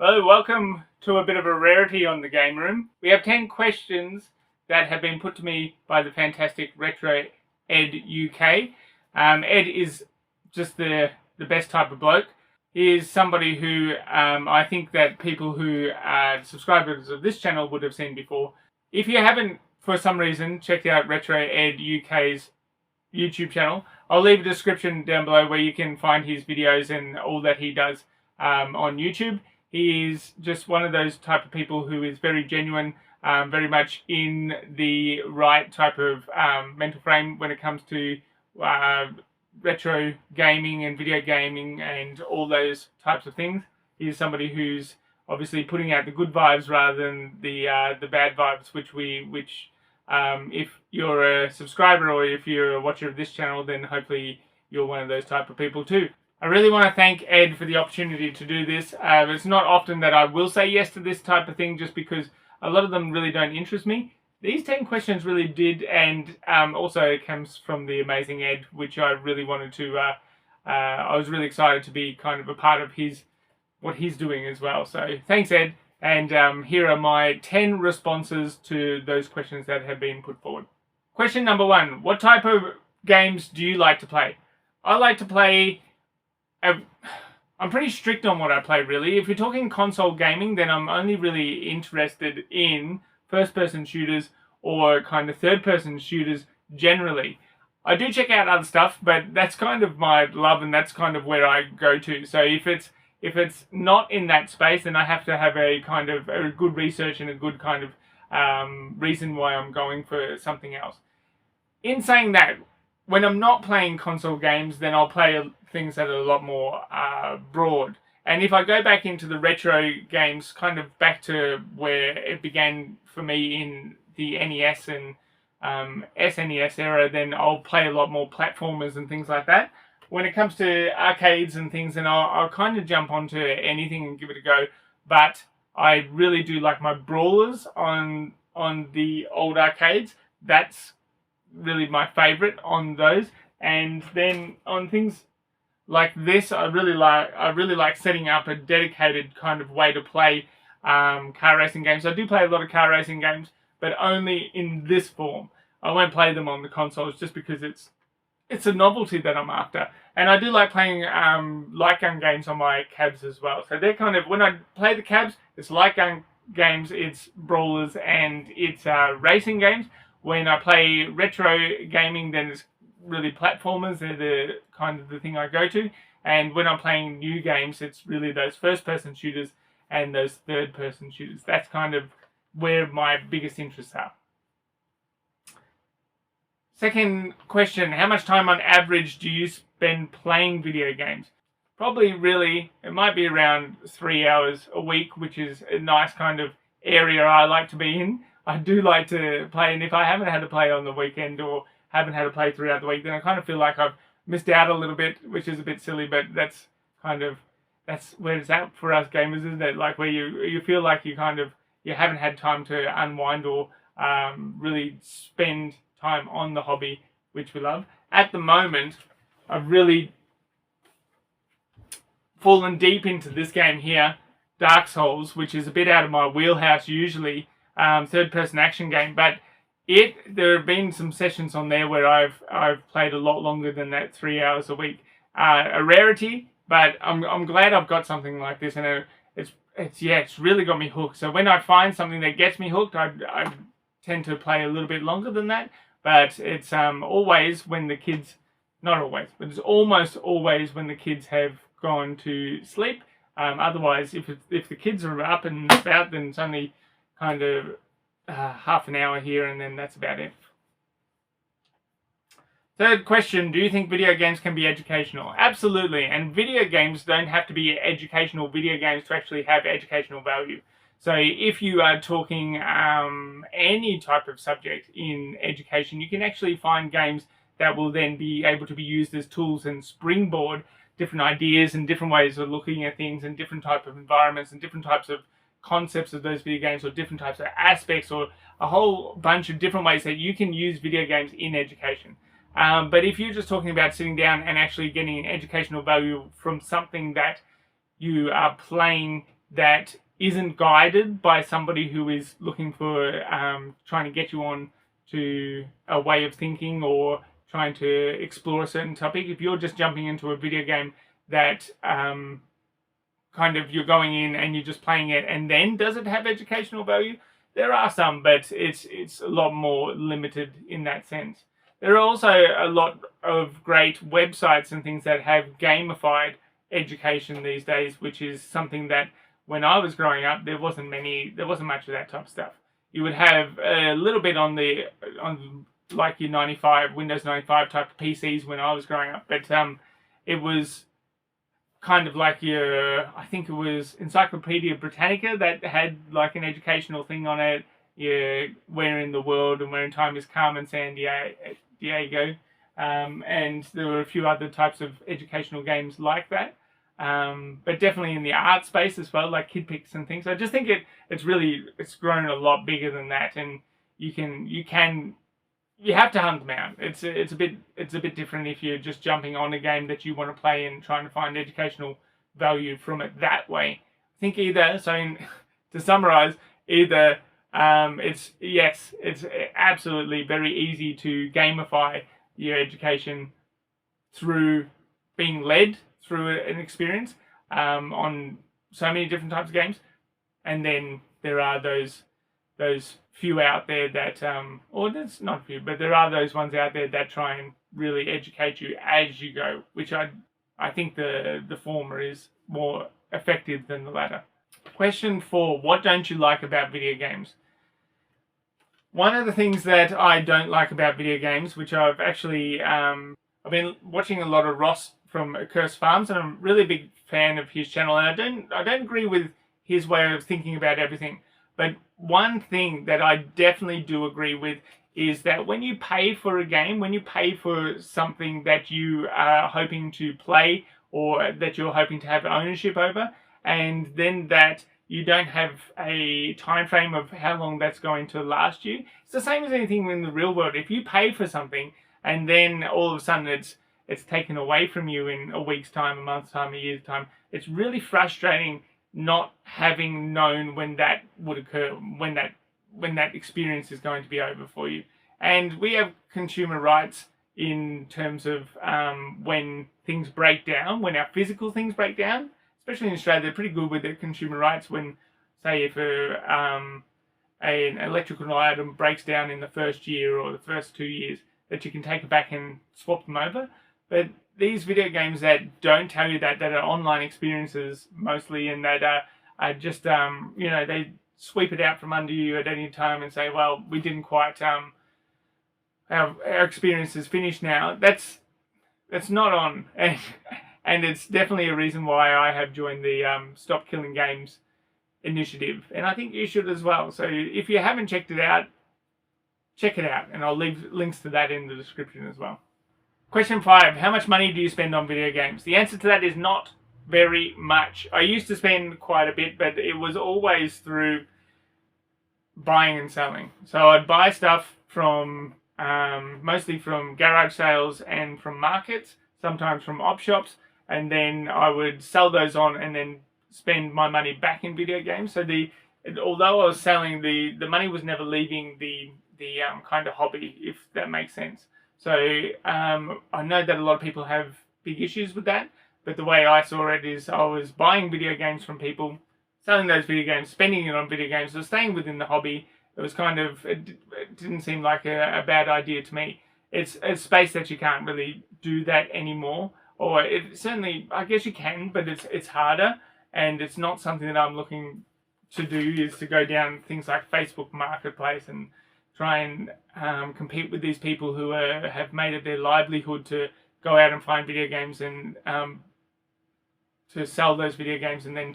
Hello, welcome to a bit of a rarity on the Game Room. We have 10 questions that have been put to me by the fantastic Retro Ed UK. Ed is just the best type of bloke. He is somebody who I think that people who are subscribers of this channel would have seen before. If you haven't, for some reason, checked out Retro Ed UK's YouTube channel, I'll leave a description down below where you can find his videos and all that he does on YouTube. He is just one of those type of people who is very genuine, very much in the right type of mental frame when it comes to retro gaming and video gaming and all those types of things. He is somebody who's obviously putting out the good vibes rather than the bad vibes, which if you're a subscriber or if you're a watcher of this channel, then hopefully you're one of those type of people too. I really want to thank Ed for the opportunity to do this. It's not often that I will say yes to this type of thing just because a lot of them really don't interest me. These 10 questions really did, and also it comes from the amazing Ed, which I really wanted to, I was really excited to be kind of a part of what he's doing as well. So thanks, Ed. And here are my 10 responses to those questions that have been put forward. Question number 1. What type of games do you like to play? I like to play... I'm pretty strict on what I play, really. If you're talking console gaming, then I'm only really interested in first-person shooters or kind of third-person shooters generally. I do check out other stuff, but that's kind of my love and that's kind of where I go to. So if it's not in that space, then I have to have a kind of a good research and a good kind of reason why I'm going for something else. In saying that, when I'm not playing console games, then I'll play things that are a lot more broad. And if I go back into the retro games, kind of back to where it began for me in the NES and SNES era, then I'll play a lot more platformers and things like that. When it comes to arcades and things, then I'll kind of jump onto anything and give it a go. But I really do like my brawlers on the old arcades. That's really my favorite on those. And then on things like this, I really like setting up a dedicated kind of way to play car racing games. I do play a lot of car racing games, but only in this form. I won't play them on the consoles just because it's a novelty that I'm after. And I do like playing light gun games on my cabs as well. So they're kind of, when I play the cabs, it's light gun games, it's brawlers, and it's racing games. When I play retro gaming, then it's really platformers. They're the kind of the thing I go to. And when I'm playing new games, it's really those first-person shooters and those third-person shooters. That's kind of where my biggest interests are. Second question, how much time on average do you spend playing video games? Probably really, it might be around 3 hours a week, which is a nice kind of area I like to be in. I do like to play, and if I haven't had to play on the weekend or haven't had to play throughout the week, then I kind of feel like I've missed out a little bit, which is a bit silly, but that's where it's at for us gamers, isn't it? Like where you feel like you haven't had time to unwind or really spend time on the hobby, which we love. At the moment, I've really fallen deep into this game here, Dark Souls, which is a bit out of my wheelhouse usually, third-person action game, but there have been some sessions on there where I've played a lot longer than that 3 hours a week. A rarity, but I'm glad I've got something like this, and it's really got me hooked. So when I find something that gets me hooked, I tend to play a little bit longer than that. But it's always when the kids, not always, but it's almost always when the kids have gone to sleep. Otherwise, if the kids are up and about, then it's only kind of half an hour here, and then that's about it. Third question, do you think video games can be educational? Absolutely, and video games don't have to be educational video games to actually have educational value. So if you are talking any type of subject in education, you can actually find games that will then be able to be used as tools and springboard different ideas and different ways of looking at things and different type of environments and different types of concepts of those video games or different types of aspects or a whole bunch of different ways that you can use video games in education. But if you're just talking about sitting down and actually getting an educational value from something that you are playing that isn't guided by somebody who is looking for trying to get you on to a way of thinking or trying to explore a certain topic. If you're just jumping into a video game that kind of you're going in and you're just playing it, and then does it have educational value? There are some, but it's a lot more limited in that sense. There are also a lot of great websites and things that have gamified education these days, which is something that when I was growing up, there wasn't much of that type of stuff. You would have a little bit on like your Windows 95 type of PCs when I was growing up, but it was kind of like I think it was Encyclopedia Britannica that had like an educational thing on it. Where in the world and where in time is Carmen San Diego. And there were a few other types of educational games like that. But definitely in the art space as well, like Kid Picks and things. I just think it's grown a lot bigger than that, and you have to hunt them out. It's a bit different if you're just jumping on a game that you want to play and trying to find educational value from it that way. I think to summarize, it's absolutely very easy to gamify your education through being led through an experience on so many different types of games, and then there are those few out there that, or there's not few, but there are those ones out there that try and really educate you as you go, which I think the former is more effective than the latter. Question 4, what don't you like about video games? One of the things that I don't like about video games, which I've actually, I've been watching a lot of Ross from Accursed Farms, and I'm a really big fan of his channel, and I don't agree with his way of thinking about everything. But one thing that I definitely do agree with is that when you pay for a game, when you pay for something that you are hoping to play or that you're hoping to have ownership over, and then that you don't have a time frame of how long that's going to last you, it's the same as anything in the real world. If you pay for something and then all of a sudden it's taken away from you in a week's time, a month's time, a year's time, it's really frustrating not having known when that would occur, when that experience is going to be over for you. And we have consumer rights in terms of when things break down, when our physical things break down. Especially in Australia, they're pretty good with their consumer rights when, say, if an electrical item breaks down in the first year or the first 2 years, that you can take it back and swap them over. But these video games that don't tell you that are online experiences mostly, and that are just, they sweep it out from under you at any time and say, well, we didn't quite, our experience is finished now. That's not on. And it's definitely a reason why I have joined the Stop Killing Games initiative. And I think you should as well. So if you haven't checked it out, check it out. And I'll leave links to that in the description as well. Question 5. How much money do you spend on video games? The answer to that is not very much. I used to spend quite a bit, but it was always through buying and selling. So I'd buy stuff from mostly from garage sales and from markets, sometimes from op shops, and then I would sell those on and then spend my money back in video games. So although I was selling, the money was never leaving the kind of hobby, if that makes sense. So I know that a lot of people have big issues with that, but the way I saw it is I was buying video games from people, selling those video games, spending it on video games, so staying within the hobby. It was it didn't seem like a bad idea to me. It's a space that you can't really do that anymore, or it certainly, I guess you can, but it's harder, and it's not something that I'm looking to do, is to go down things like Facebook Marketplace and try and compete with these people who have made it their livelihood to go out and find video games and to sell those video games and then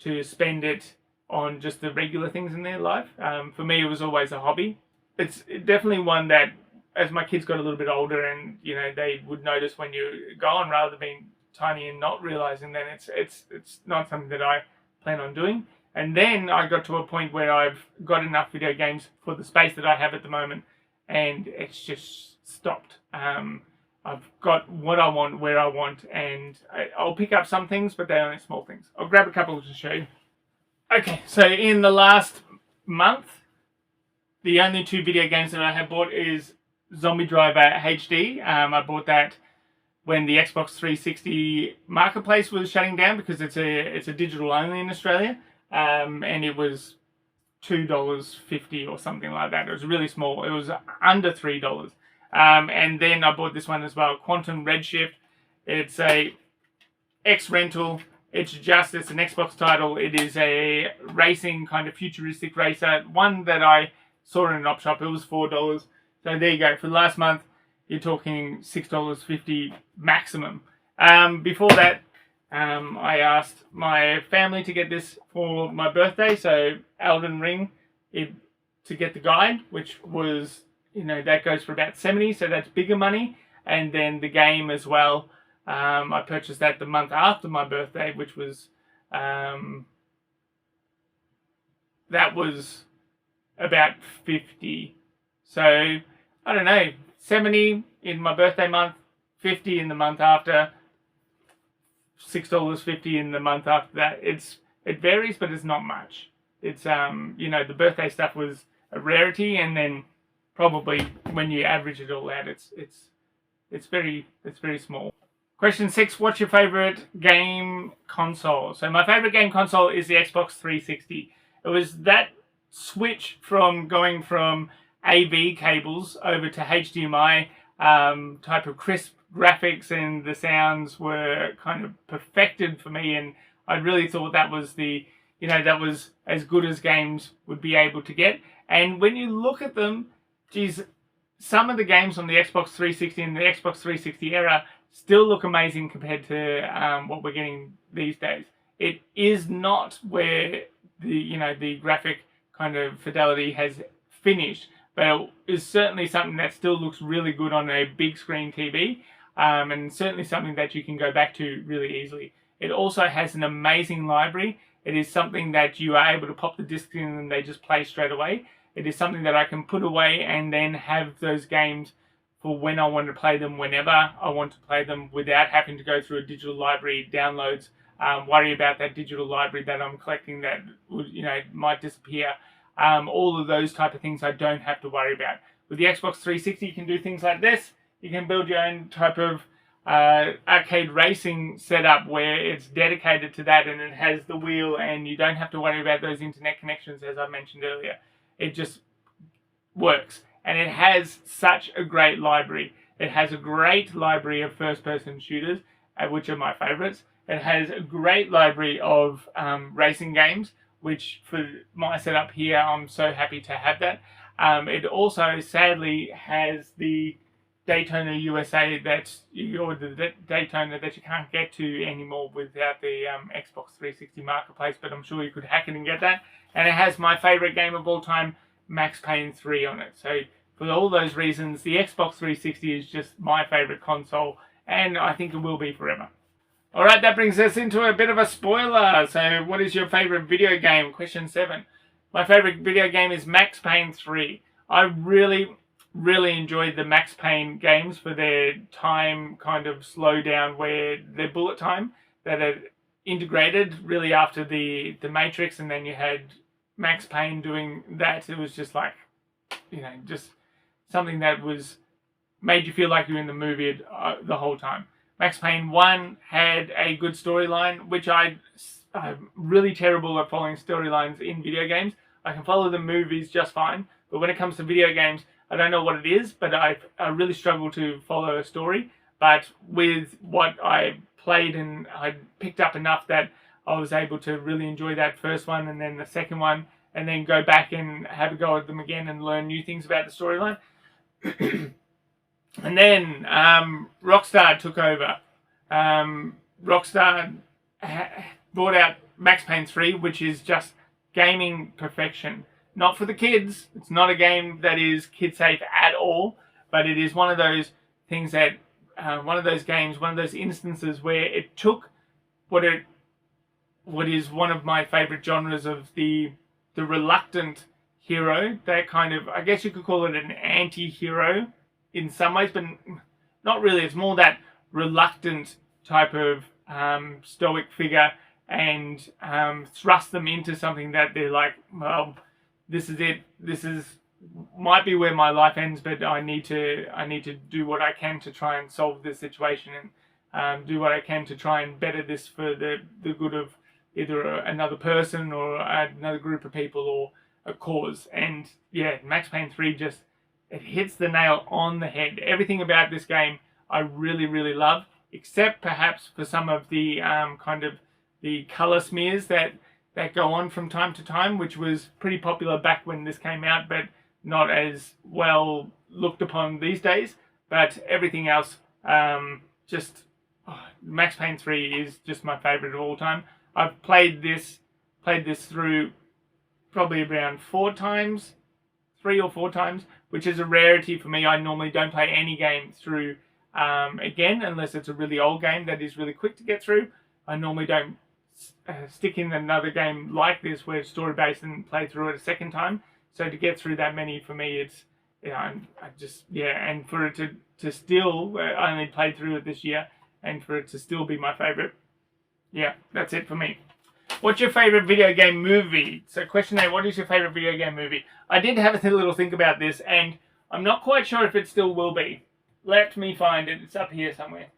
to spend it on just the regular things in their life. For me, it was always a hobby. It's definitely one that, as my kids got a little bit older and, they would notice when you're gone rather than being tiny and not realizing, then it's not something that I plan on doing. And then I got to a point where I've got enough video games for the space that I have at the moment, and it's just stopped. I've got what I want, where I want, and I'll pick up some things, but they're only small things. I'll grab a couple to show you. Okay, so in the last month, the only two video games that I have bought is Zombie Driver HD. I bought that when the Xbox 360 marketplace was shutting down because it's a digital only in Australia, and it was $2.50 or something like that. It was really small. It was under $3. And then I bought this one as well, Quantum Redshift. It's a X rental. It's an Xbox title. It is a racing kind of futuristic racer. One that I saw in an op shop. It was $4. So there you go. For the last month, you're talking $6.50 maximum. Before that, I asked my family to get this for my birthday. So Elden Ring, to get the guide, which was, that goes for about 70. So that's bigger money. And then the game as well. I purchased that the month after my birthday, which was, that was about 50. So, I don't know, 70 in my birthday month, 50 in the month after, $6.50 in the month after that. It varies, but it's not much. It's, the birthday stuff was a rarity, and then probably when you average it all out, it's very small. Question 6, what's your favourite game console? So my favourite game console is the Xbox 360. It was that switch from going from AV cables over to HDMI type of crisp graphics, and the sounds were kind of perfected for me, and I really thought that was that was as good as games would be able to get. And when you look at them, geez, some of the games on the Xbox 360 and the Xbox 360 era still look amazing compared to what we're getting these days. It is not where the graphic kind of fidelity has finished, but it is certainly something that still looks really good on a big screen TV, and certainly something that you can go back to really easily. It also has an amazing library. It is something that you are able to pop the discs in and they just play straight away. It is something that I can put away and then have those games for when I want to play them, whenever I want to play them, without having to go through a digital library, downloads, worry about that digital library that I'm collecting that might disappear. All of those type of things I don't have to worry about. With the Xbox 360, you can do things like this. You can build your own type of arcade racing setup where it's dedicated to that, and it has the wheel, and you don't have to worry about those internet connections, as I mentioned earlier. It just works. And it has such a great library. It has a great library of first-person shooters, which are my favorites. It has a great library of racing games, which for my setup here, I'm so happy to have that. It also, sadly, has the Daytona USA or the Daytona that you can't get to anymore without the Xbox 360 marketplace, but I'm sure you could hack it and get that. And it has my favorite game of all time, Max Payne 3 on it. So for all those reasons, the Xbox 360 is just my favorite console, and I think it will be forever. Alright, that brings us into a bit of a spoiler. So what is your favorite video game? Question 7. My favorite video game is Max Payne 3. I really enjoyed the Max Payne games for their time kind of slowdown, where their bullet time that are integrated really after the Matrix, and then you had Max Payne doing that. It was just like, just something that made you feel like you were in the movie the whole time. Max Payne 1 had a good storyline, which I'm really terrible at following storylines in video games. I can follow the movies just fine, but when it comes to video games, I don't know what it is, but I really struggle to follow a story. But with what I played, and I picked up enough that I was able to really enjoy that first one, and then the second one, and then go back and have a go at them again and learn new things about the storyline. And then Rockstar took over. Rockstar brought out Max Payne 3, which is just gaming perfection. Not for the kids. It's not a game that is kid safe at all, but it is one of those things that, one of those games, one of those instances where it took what is one of my favorite genres of the reluctant hero, that kind of, I guess you could call it an anti-hero in some ways, but not really. It's more that reluctant type of stoic figure and thrust them into something that they're like, well, this is it. Might be where my life ends, but I need to do what I can to try and solve this situation, and do what I can to try and better this for the good of either another person or another group of people or a cause. And yeah, Max Payne 3 just, it hits the nail on the head. Everything about this game I really, really love, except perhaps for some of the kind of the color smears that go on from time to time, which was pretty popular back when this came out, but not as well looked upon these days. But everything else, Max Payne 3 is just my favorite of all time. I've played this through probably around 3 or 4 times, which is a rarity for me. I normally don't play any game through again, unless it's a really old game that is really quick to get through. I normally don't stick in another game like this where it's story based and play through it a second time. So to get through that many, for me, it's, and for it to still, I only played through it this year, and for it to still be my favorite, yeah, that's it for me. What's your favorite video game movie? So question 8, what is your favorite video game movie? I did have a little think about this, and I'm not quite sure if it still will be. Let me find it. It's up here somewhere.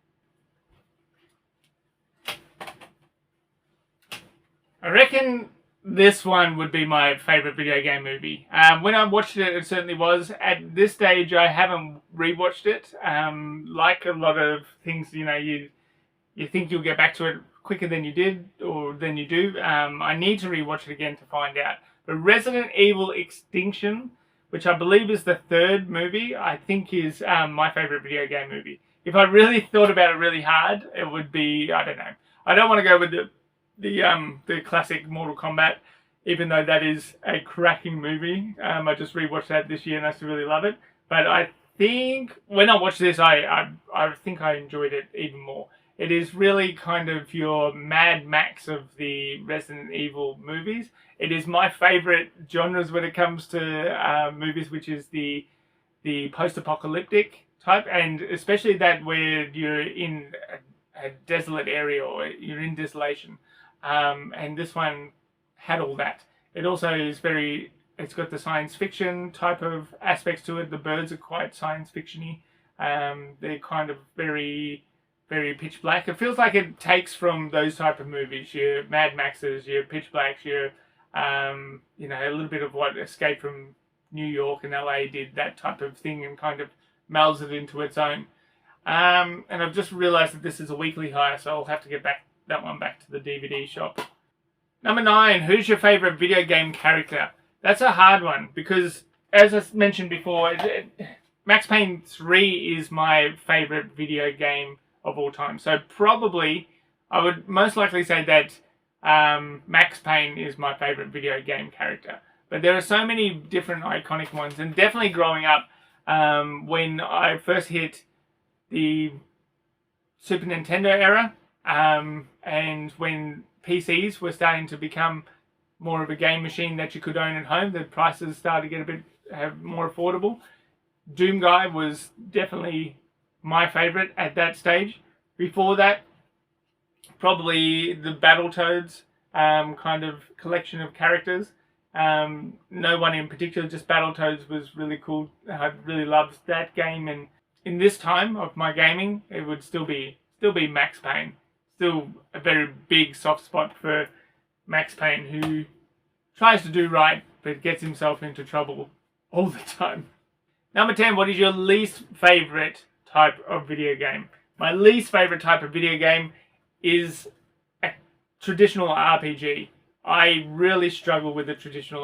I reckon this one would be my favorite video game movie. When I watched it, it certainly was. At this stage, I haven't rewatched it. Like a lot of things, you think you'll get back to it quicker than you did, or than you do. I need to rewatch it again to find out. But Resident Evil Extinction, which I believe is the 3rd movie, I think is my favorite video game movie. If I really thought about it really hard, it would be, I don't know. I don't want to go with the classic Mortal Kombat, even though that is a cracking movie. I just rewatched that this year and I still really love it. But I think when I watched this, I think I enjoyed it even more. It is really kind of your Mad Max of the Resident Evil movies. It is my favorite genres when it comes to movies, which is the post-apocalyptic type, and especially that where you're in a desolate area or you're in desolation. And this one had all that. It also is it's got the science fiction type of aspects to it. The birds are quite science fiction-y. They're kind of very, very pitch black. It feels like it takes from those type of movies, your Mad Maxes, your Pitch Blacks, your, a little bit of what Escape from New York and LA did, that type of thing, and kind of melds it into its own. And I've just realised that this is a weekly hire, so I'll have to get that one back to the DVD shop. Number 9, who's your favourite video game character? That's a hard one, because, as I mentioned before, Max Payne 3 is my favourite video game of all time. So probably, I would most likely say that Max Payne is my favourite video game character. But there are so many different iconic ones, and definitely growing up, when I first hit the Super Nintendo era, and when PCs were starting to become more of a game machine that you could own at home, the prices started to get a bit more affordable. Doom Guy was definitely my favourite at that stage. Before that, probably the Battletoads kind of collection of characters. No one in particular, just Battletoads was really cool. I really loved that game, and in this time of my gaming, it would still be Max Payne. Still a very big soft spot for Max Payne, who tries to do right but gets himself into trouble all the time. Number 10, what is your least favourite type of video game? My least favourite type of video game is a traditional RPG. I really struggle with the traditional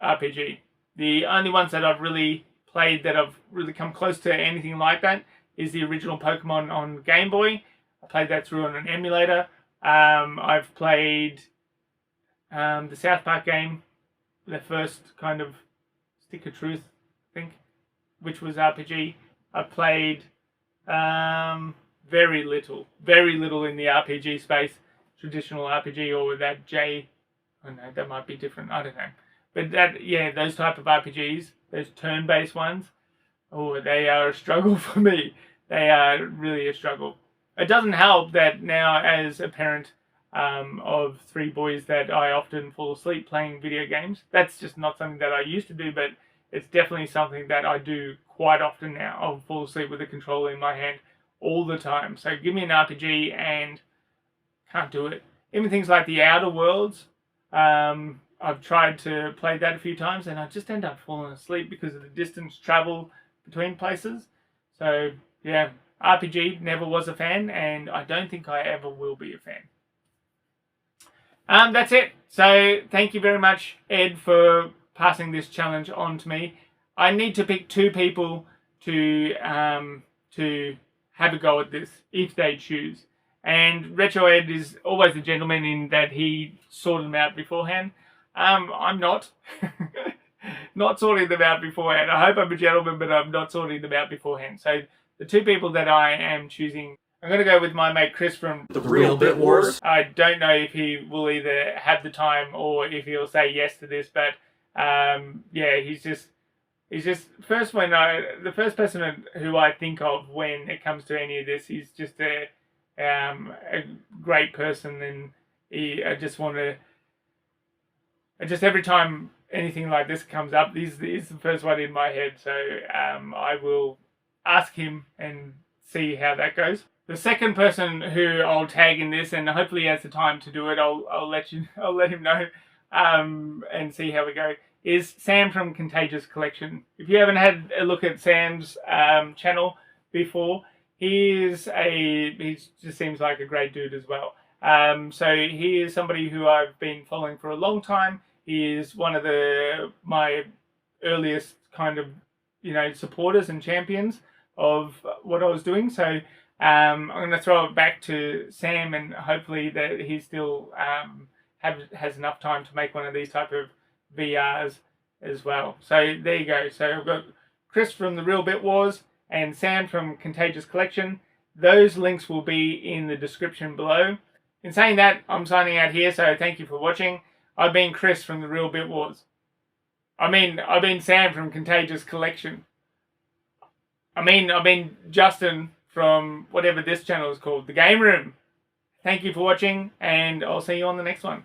RPG. The only ones that I've really played that have really come close to anything like that is the original Pokemon on Game Boy. I played that through on an emulator. I've played the South Park game, the first kind of Stick of Truth, I think, which was RPG. I've played very little in the RPG space, traditional RPG, or that oh no, that might be different, I don't know. But those type of RPGs, those turn-based ones, they are a struggle for me. They are really a struggle. It doesn't help that now, as a parent, of three boys that I often fall asleep playing video games. That's just not something that I used to do, but it's definitely something that I do quite often now. I'll fall asleep with a controller in my hand all the time. So give me an RPG and can't do it. Even things like the Outer Worlds, I've tried to play that a few times and I just end up falling asleep because of the distance travel between places. So yeah, RPG never was a fan, and I don't think I ever will be a fan. That's it. So thank you very much, Ed, for passing this challenge on to me. I need to pick two people to have a go at this if they choose. And Retro Ed is always a gentleman in that he sorted them out beforehand. I'm not. Not sorting them out beforehand. I hope I'm a gentleman, but I'm not sorting them out beforehand. So the two people that I am choosing, I'm going to go with my mate Chris from The Real Bit Wars. I don't know if he will either have the time or if he'll say yes to this, but yeah, he's just the first person who I think of when it comes to any of this. He's just a great person, and every time anything like this comes up, he's the first one in my head. So I will ask him and see how that goes. The second person who I'll tag in this, and hopefully he has the time to do it, I'll let him know and see how we go, is Sam from Contagious Collection. If you haven't had a look at Sam's channel before, he just seems like a great dude as well. So he is somebody who I've been following for a long time. He is one of my earliest kind of supporters and champions of what I was doing. So I'm going to throw it back to Sam, and hopefully that he still has enough time to make one of these type of VRs as well. So there you go. So I've got Chris from The Real Bit Wars and Sam from Contagious Collection. Those links will be in the description below. In saying that, I'm signing out here, so thank you for watching. I've been Chris from The Real Bit Wars. I've been Sam from Contagious Collection. I've been Justin from whatever this channel is called, the Gameroom. Thank you for watching, and I'll see you on the next one.